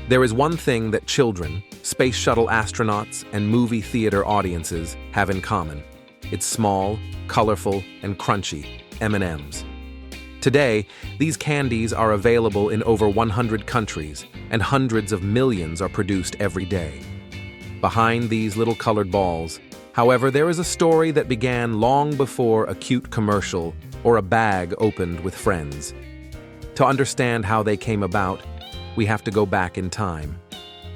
There is one thing that children, space shuttle astronauts, and movie theater audiences have in common. It's small, colorful, and crunchy M&Ms. Today, these candies are available in over 100 countries, and hundreds of millions are produced every day. Behind these little colored balls, however, there is a story that began long before a cute commercial or a bag opened with friends. To understand how they came about, we have to go back in time,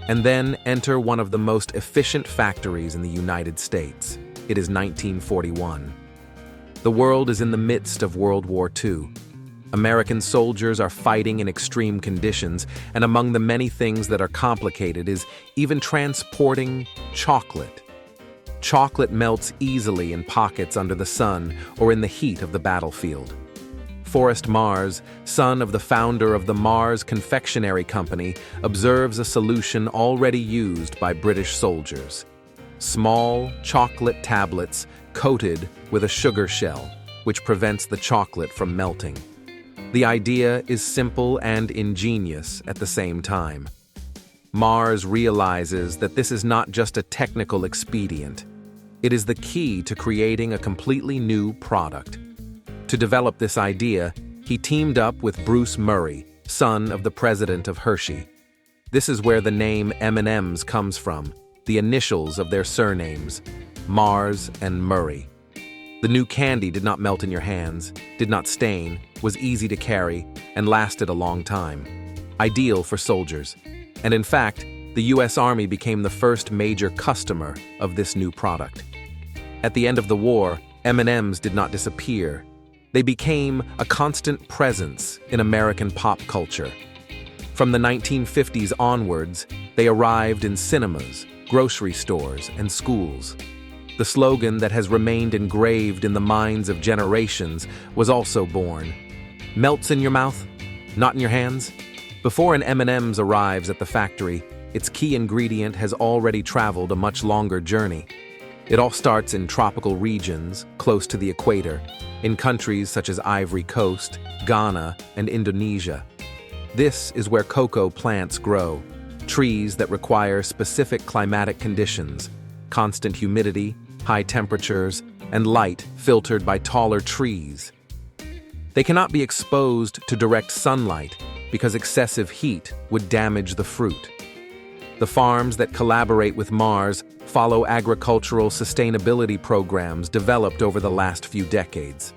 and then enter one of the most efficient factories in the United States. It is 1941. The world is in the midst of World War II. American soldiers are fighting in extreme conditions, and among the many things that are complicated is even transporting chocolate. Chocolate melts easily in pockets under the sun or in the heat of the battlefield. Forrest Mars, son of the founder of the Mars Confectionery Company, observes a solution already used by British soldiers. Small chocolate tablets coated with a sugar shell, which prevents the chocolate from melting. The idea is simple and ingenious at the same time. Mars realizes that this is not just a technical expedient. It is the key to creating a completely new product. To develop this idea, he teamed up with Bruce Murray, son of the president of Hershey. This is where the name M&Ms comes from, the initials of their surnames, Mars and Murray. The new candy did not melt in your hands, did not stain, was easy to carry, and lasted a long time. Ideal for soldiers. And in fact, the U.S. Army became the first major customer of this new product. At the end of the war, M&Ms did not disappear. They became a constant presence in American pop culture. From the 1950s onwards, they arrived in cinemas, grocery stores, and schools. The slogan that has remained engraved in the minds of generations was also born. Melts in your mouth, not in your hands? Before an M&Ms arrives at the factory, its key ingredient has already traveled a much longer journey. It all starts in tropical regions, close to the equator, in countries such as Ivory Coast, Ghana, and Indonesia. This is where cocoa plants grow, trees that require specific climatic conditions, constant humidity, high temperatures, and light filtered by taller trees. They cannot be exposed to direct sunlight because excessive heat would damage the fruit. The farms that collaborate with Mars follow agricultural sustainability programs developed over the last few decades.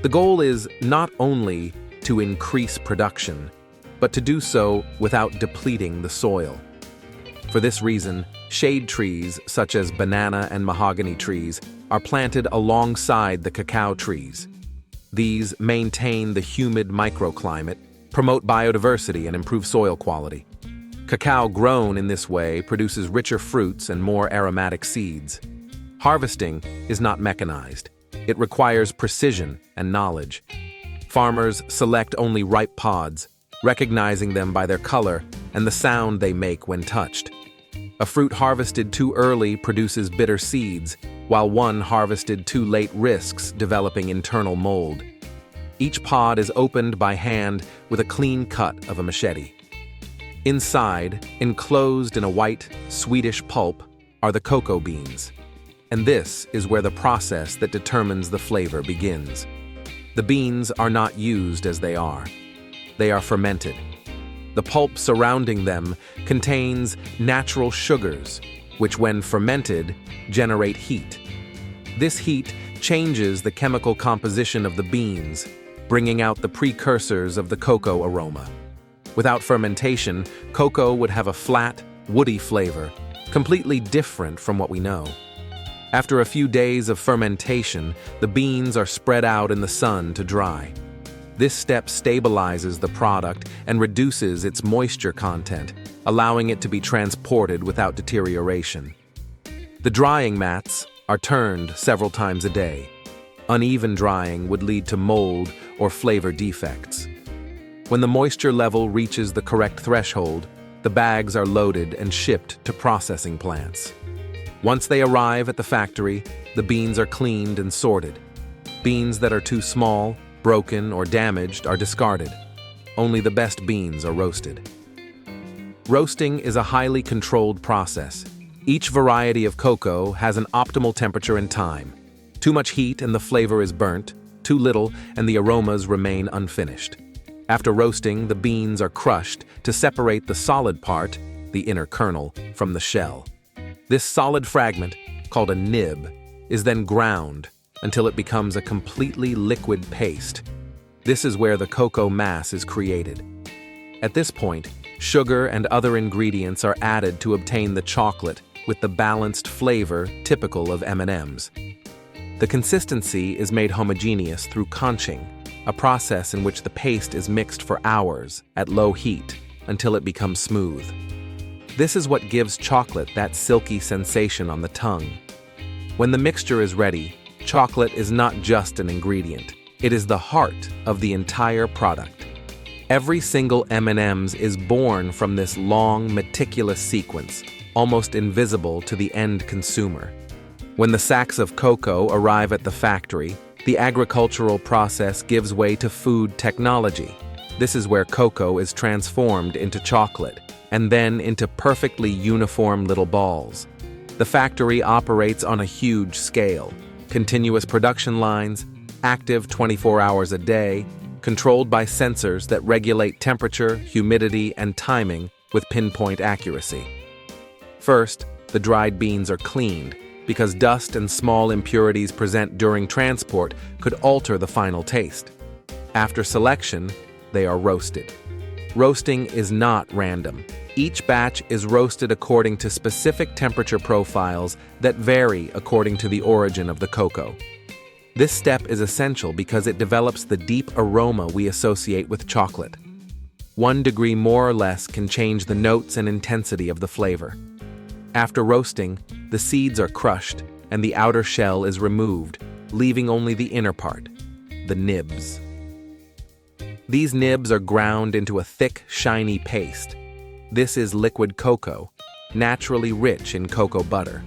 The goal is not only to increase production, but to do so without depleting the soil. For this reason, shade trees such as banana and mahogany trees are planted alongside the cacao trees. These maintain the humid microclimate, promote biodiversity, and improve soil quality. Cacao grown in this way produces richer fruits and more aromatic seeds. Harvesting is not mechanized. It requires precision and knowledge. Farmers select only ripe pods, recognizing them by their color and the sound they make when touched. A fruit harvested too early produces bitter seeds, while one harvested too late risks developing internal mold. Each pod is opened by hand with a clean cut of a machete. Inside, enclosed in a white, sweetish pulp, are the cocoa beans. And this is where the process that determines the flavor begins. The beans are not used as they are. They are fermented. The pulp surrounding them contains natural sugars, which when fermented, generate heat. This heat changes the chemical composition of the beans, bringing out the precursors of the cocoa aroma. Without fermentation, cocoa would have a flat, woody flavor, completely different from what we know. After a few days of fermentation, the beans are spread out in the sun to dry. This step stabilizes the product and reduces its moisture content, allowing it to be transported without deterioration. The drying mats are turned several times a day. Uneven drying would lead to mold or flavor defects. When the moisture level reaches the correct threshold, the bags are loaded and shipped to processing plants. Once they arrive at the factory, the beans are cleaned and sorted. Beans that are too small, broken, or damaged are discarded. Only the best beans are roasted. Roasting is a highly controlled process. Each variety of cocoa has an optimal temperature and time. Too much heat and the flavor is burnt, too little and the aromas remain unfinished. After roasting, the beans are crushed to separate the solid part, the inner kernel, from the shell. This solid fragment, called a nib, is then ground until it becomes a completely liquid paste. This is where the cocoa mass is created. At this point, sugar and other ingredients are added to obtain the chocolate with the balanced flavor typical of M&Ms. The consistency is made homogeneous through conching, a process in which the paste is mixed for hours at low heat until it becomes smooth. This is what gives chocolate that silky sensation on the tongue. When the mixture is ready, chocolate is not just an ingredient. It is the heart of the entire product. Every single M&Ms is born from this long, meticulous sequence, almost invisible to the end consumer. When the sacks of cocoa arrive at the factory, the agricultural process gives way to food technology. This is where cocoa is transformed into chocolate, and then into perfectly uniform little balls. The factory operates on a huge scale, continuous production lines, active 24 hours a day, controlled by sensors that regulate temperature, humidity, and timing with pinpoint accuracy. First, the dried beans are cleaned, because dust and small impurities present during transport could alter the final taste. After selection, they are roasted. Roasting is not random. Each batch is roasted according to specific temperature profiles that vary according to the origin of the cocoa. This step is essential because it develops the deep aroma we associate with chocolate. 1 degree more or less can change the notes and intensity of the flavor. After roasting, the seeds are crushed and the outer shell is removed, leaving only the inner part, the nibs. These nibs are ground into a thick, shiny paste. This is liquid cocoa, naturally rich in cocoa butter.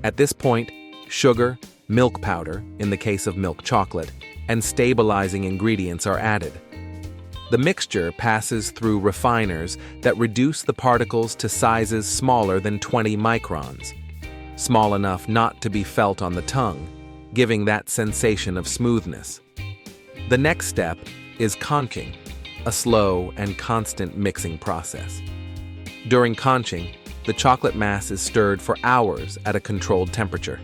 At this point, sugar, milk powder, in the case of milk chocolate, and stabilizing ingredients are added. The mixture passes through refiners that reduce the particles to sizes smaller than 20 microns, small enough not to be felt on the tongue, giving that sensation of smoothness. The next step is conching, a slow and constant mixing process. During conching, the chocolate mass is stirred for hours at a controlled temperature.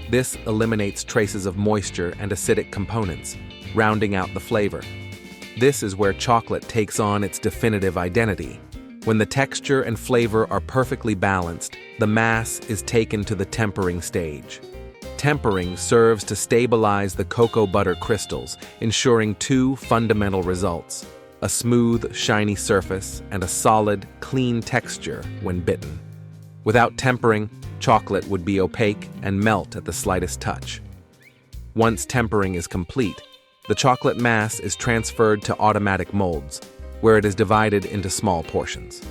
This eliminates traces of moisture and acidic components, rounding out the flavor. This is where chocolate takes on its definitive identity. When the texture and flavor are perfectly balanced, the mass is taken to the tempering stage. Tempering serves to stabilize the cocoa butter crystals, ensuring 2 fundamental results: a smooth, shiny surface and a solid, clean texture when bitten. Without tempering, chocolate would be opaque and melt at the slightest touch. Once tempering is complete, the chocolate mass is transferred to automatic molds, where it is divided into small portions.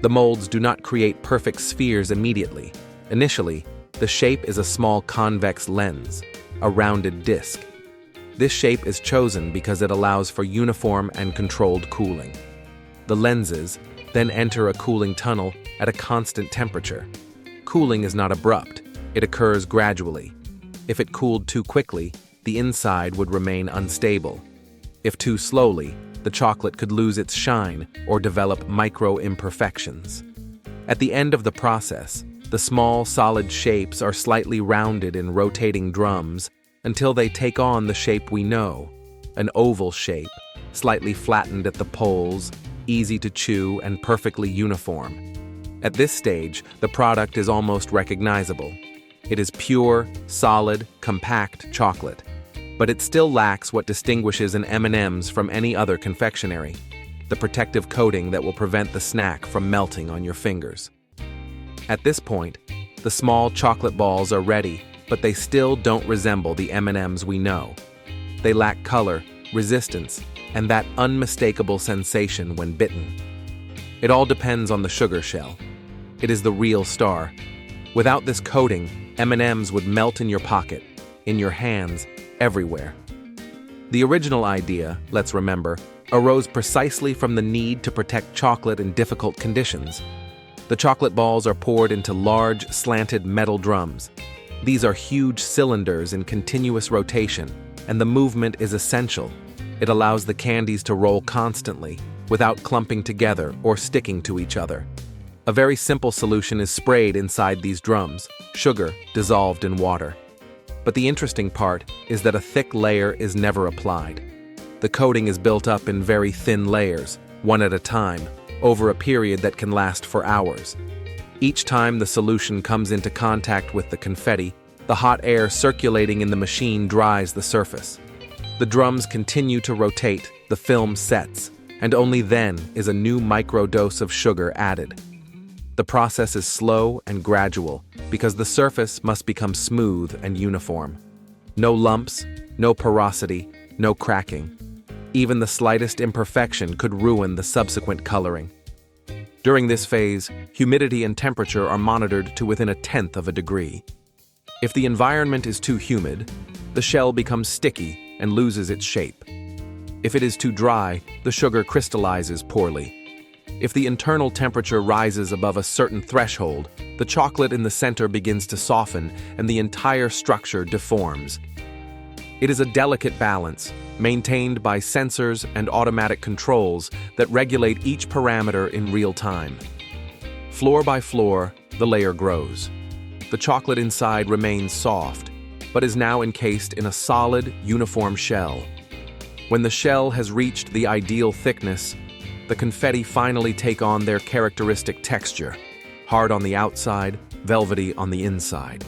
The molds do not create perfect spheres immediately. Initially, the shape is a small convex lens, a rounded disc. This shape is chosen because it allows for uniform and controlled cooling. The lenses then enter a cooling tunnel at a constant temperature. Cooling is not abrupt, it occurs gradually. If it cooled too quickly, the inside would remain unstable. If too slowly, the chocolate could lose its shine or develop micro-imperfections. At the end of the process, the small solid shapes are slightly rounded in rotating drums until they take on the shape we know, an oval shape, slightly flattened at the poles, easy to chew and perfectly uniform. At this stage, the product is almost recognizable. It is pure, solid, compact chocolate, but it still lacks what distinguishes an M&Ms from any other confectionery, the protective coating that will prevent the snack from melting on your fingers. At this point, the small chocolate balls are ready, but they still don't resemble the M&Ms we know. They lack color, resistance, and that unmistakable sensation when bitten. It all depends on the sugar shell. It is the real star. Without this coating, M&Ms would melt in your pocket, in your hands, everywhere. The original idea, let's remember, arose precisely from the need to protect chocolate in difficult conditions. The chocolate balls are poured into large, slanted metal drums. These are huge cylinders in continuous rotation, and the movement is essential. It allows the candies to roll constantly, without clumping together or sticking to each other. A very simple solution is sprayed inside these drums, sugar dissolved in water. But the interesting part is that a thick layer is never applied. The coating is built up in very thin layers, one at a time, over a period that can last for hours. Each time the solution comes into contact with the confetti, the hot air circulating in the machine dries the surface. The drums continue to rotate, the film sets, and only then is a new microdose of sugar added. The process is slow and gradual because the surface must become smooth and uniform. No lumps, no porosity, no cracking. Even the slightest imperfection could ruin the subsequent coloring. During this phase, humidity and temperature are monitored to within 1/10 of a degree. If the environment is too humid, the shell becomes sticky and loses its shape. If it is too dry, the sugar crystallizes poorly. If the internal temperature rises above a certain threshold, the chocolate in the center begins to soften and the entire structure deforms. It is a delicate balance, maintained by sensors and automatic controls that regulate each parameter in real time. Floor by floor, the layer grows. The chocolate inside remains soft, but is now encased in a solid, uniform shell. When the shell has reached the ideal thickness, the confetti finally take on their characteristic texture, hard on the outside, velvety on the inside.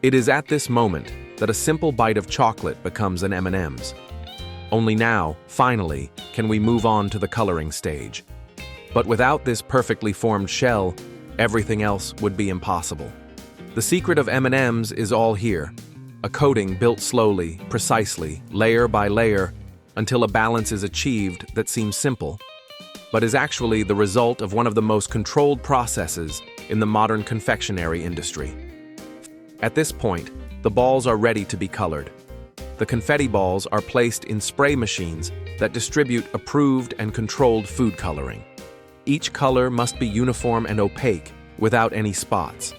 It is at this moment that a simple bite of chocolate becomes an M&Ms. Only now, finally, can we move on to the coloring stage. But without this perfectly formed shell, everything else would be impossible. The secret of M&Ms is all here. A coating built slowly, precisely, layer by layer, until a balance is achieved that seems simple, but is actually the result of one of the most controlled processes in the modern confectionery industry. At this point, the balls are ready to be colored. The confetti balls are placed in spray machines that distribute approved and controlled food coloring. Each color must be uniform and opaque, without any spots.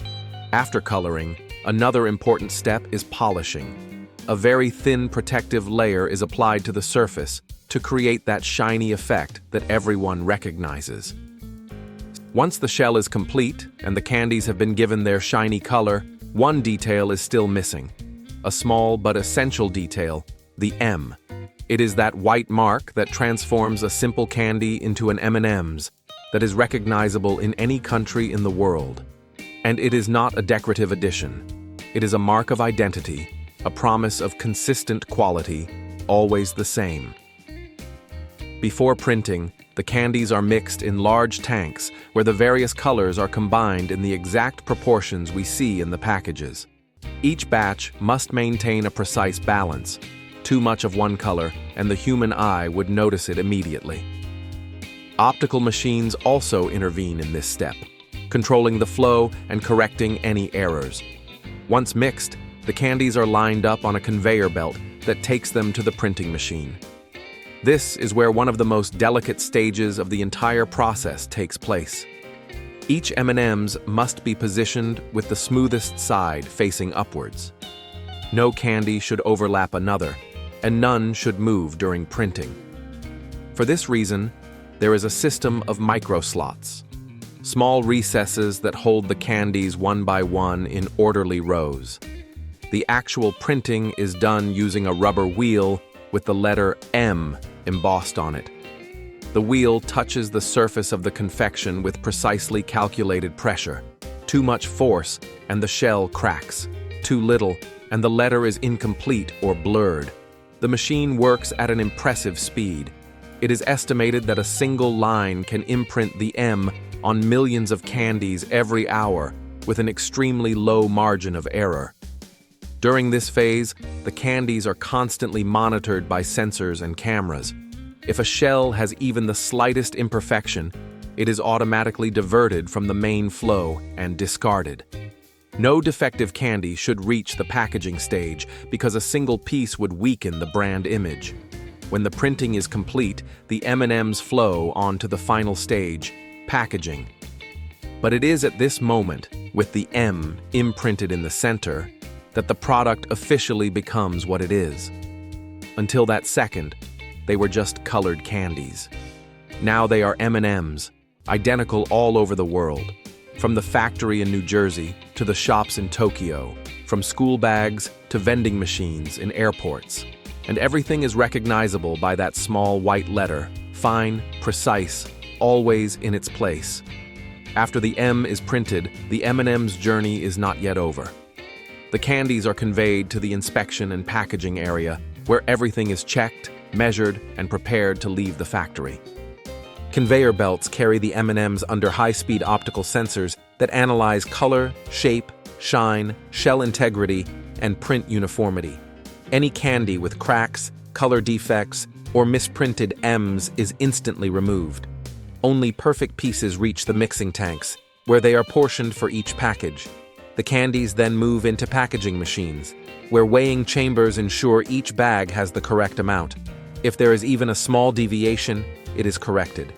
After coloring, another important step is polishing. A very thin protective layer is applied to the surface to create that shiny effect that everyone recognizes. Once the shell is complete and the candies have been given their shiny color, one detail is still missing. A small but essential detail, the M. It is that white mark that transforms a simple candy into an M&Ms that is recognizable in any country in the world. And it is not a decorative addition. It is a mark of identity, a promise of consistent quality, always the same. Before printing, the candies are mixed in large tanks where the various colors are combined in the exact proportions we see in the packages. Each batch must maintain a precise balance. Too much of one color, and the human eye would notice it immediately. Optical machines also intervene in this step, controlling the flow and correcting any errors. Once mixed, the candies are lined up on a conveyor belt that takes them to the printing machine. This is where one of the most delicate stages of the entire process takes place. Each M&Ms must be positioned with the smoothest side facing upwards. No candy should overlap another, and none should move during printing. For this reason, there is a system of microslots, small recesses that hold the candies one by one in orderly rows. The actual printing is done using a rubber wheel with the letter M embossed on it. The wheel touches the surface of the confection with precisely calculated pressure. Too much force, and the shell cracks. Too little, and the letter is incomplete or blurred. The machine works at an impressive speed. It is estimated that a single line can imprint the M on millions of candies every hour with an extremely low margin of error. During this phase, the candies are constantly monitored by sensors and cameras. If a shell has even the slightest imperfection, it is automatically diverted from the main flow and discarded. No defective candy should reach the packaging stage because a single piece would weaken the brand image. When the printing is complete, the M&Ms flow on to the final stage, packaging. But it is at this moment, with the M imprinted in the center, that the product officially becomes what it is. Until that second, they were just colored candies. Now they are M&Ms, identical all over the world, from the factory in New Jersey to the shops in Tokyo, from school bags to vending machines in airports. And everything is recognizable by that small white letter, fine, precise, always in its place. After the M is printed, the M&M's journey is not yet over. The candies are conveyed to the inspection and packaging area, where everything is checked, measured, and prepared to leave the factory. Conveyor belts carry the M&Ms under high-speed optical sensors that analyze color, shape, shine, shell integrity, and print uniformity. Any candy with cracks, color defects, or misprinted M's is instantly removed. Only perfect pieces reach the mixing tanks, where they are portioned for each package. The candies then move into packaging machines, where weighing chambers ensure each bag has the correct amount. If there is even a small deviation, it is corrected.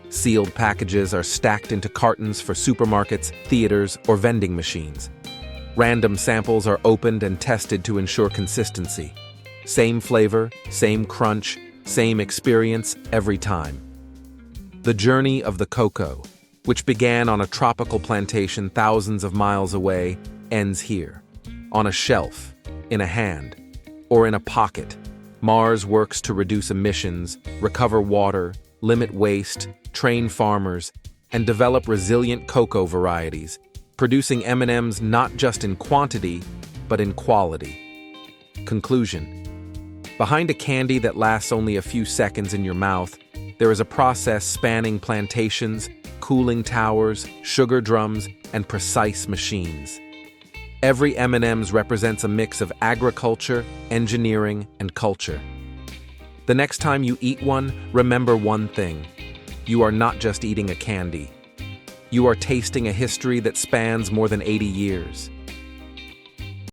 Sealed packages are stacked into cartons for supermarkets, theaters, or vending machines. Random samples are opened and tested to ensure consistency. Same flavor, same crunch, same experience every time. The journey of the cocoa, which began on a tropical plantation thousands of miles away, ends here. On a shelf, in a hand, or in a pocket, Mars works to reduce emissions, recover water, limit waste, train farmers, and develop resilient cocoa varieties, producing M&Ms not just in quantity, but in quality. Conclusion: behind a candy that lasts only a few seconds in your mouth, there is a process spanning plantations, cooling towers, sugar drums, and precise machines. Every M&Ms represents a mix of agriculture, engineering, and culture. The next time you eat one, remember one thing: you are not just eating a candy. You are tasting a history that spans more than 80 years.